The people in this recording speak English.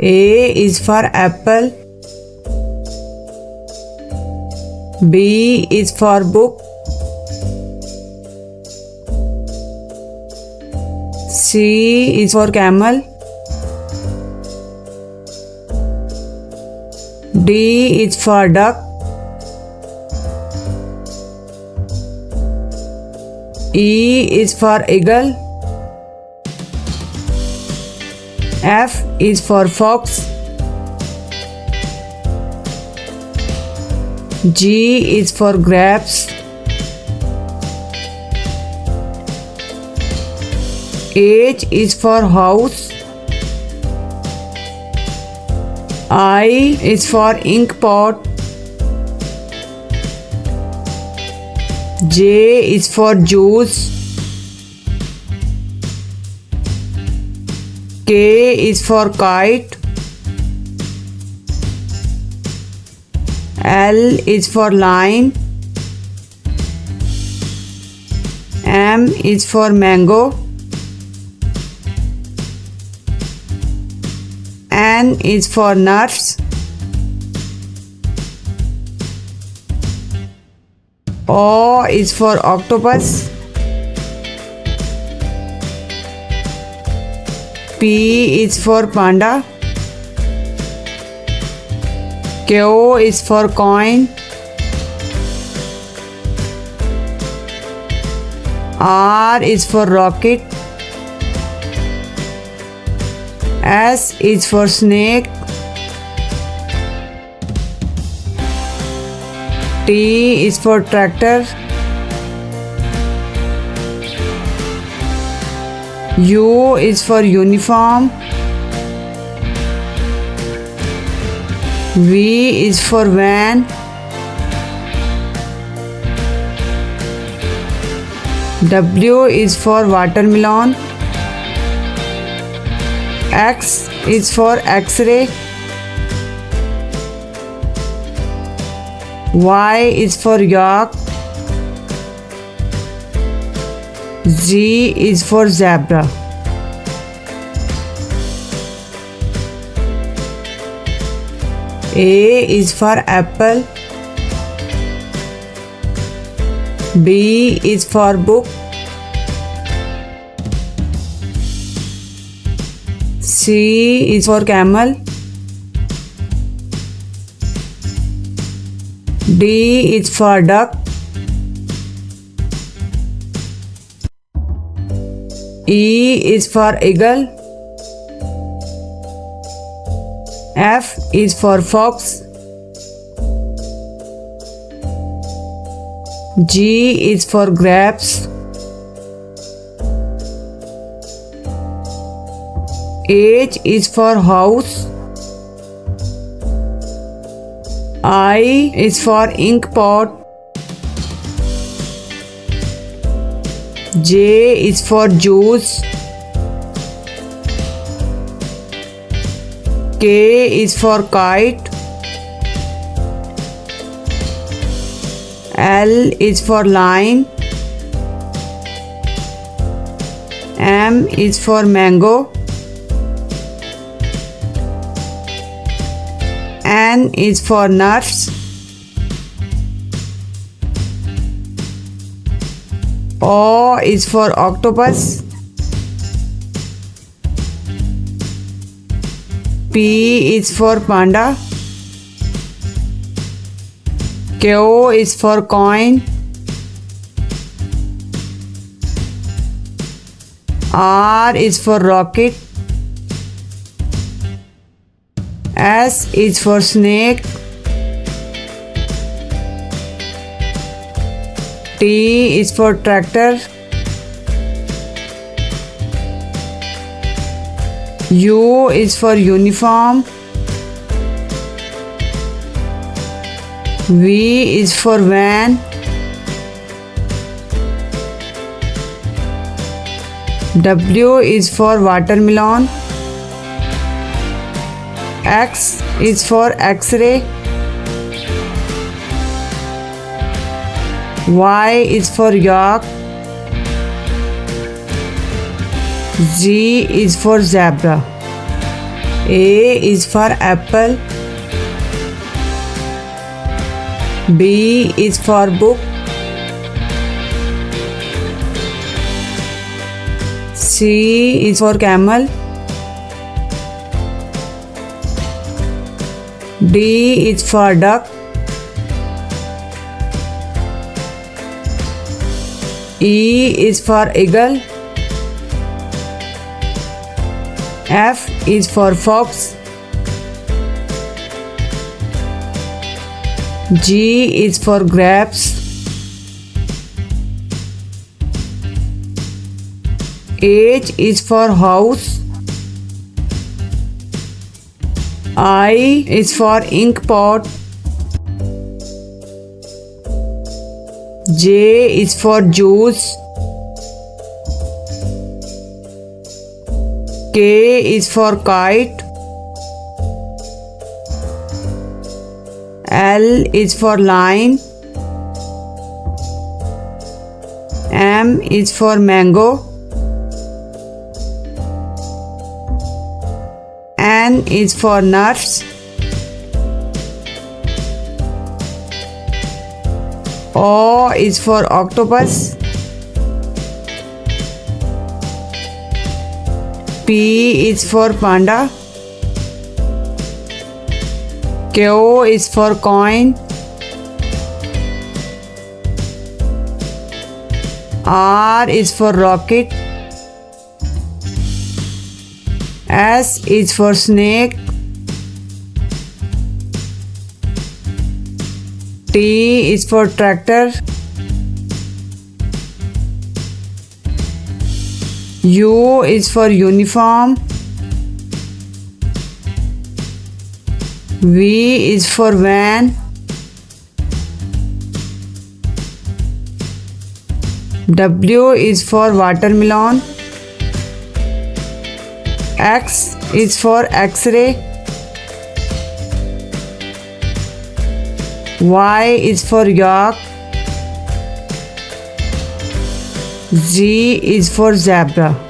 A is for apple. B is for book. C is for camel. D is for duck. E is for eagle. F is for fox. G is for grapes. H is for house. I is for ink pot. J is for juice. K is for kite. L is for line. M is for mango. N is for nuts. O is for octopus. P is for panda. Q is for coin. R is for rocket. S is for snake. T is for tractor. U is for uniform. V is for van. W is for watermelon. X is for X-ray. Y is for yak. Z is for zebra. A is for apple. B is for book. C is for camel. D is for duck. E is for eagle. F is for fox. G is for grapes. H is for house. I is for ink pot. J is for juice. K is for kite. L is for line. M is for mango. N is for nuts. O is for octopus. P is for panda. Q is for coin. R is for rocket. S is for snake. T is for tractor. U is for uniform. V is for van. W is for watermelon. X is for X-ray. Y is for yak. Z is for zebra. A is for apple. B is for book. C is for camel. D is for duck. E is for eagle. F is for fox. G is for grapes. H is for house. I is for ink pot. J is for juice. K is for kite. L is for lion. M is for mango. N is for nuts. O is for octopus. P is for panda. Q is for coin. R is for rocket. S is for snake. T is for tractor. U is for uniform. V is for van. W is for watermelon. X is for X-ray. Y is for yak. Z is for zebra.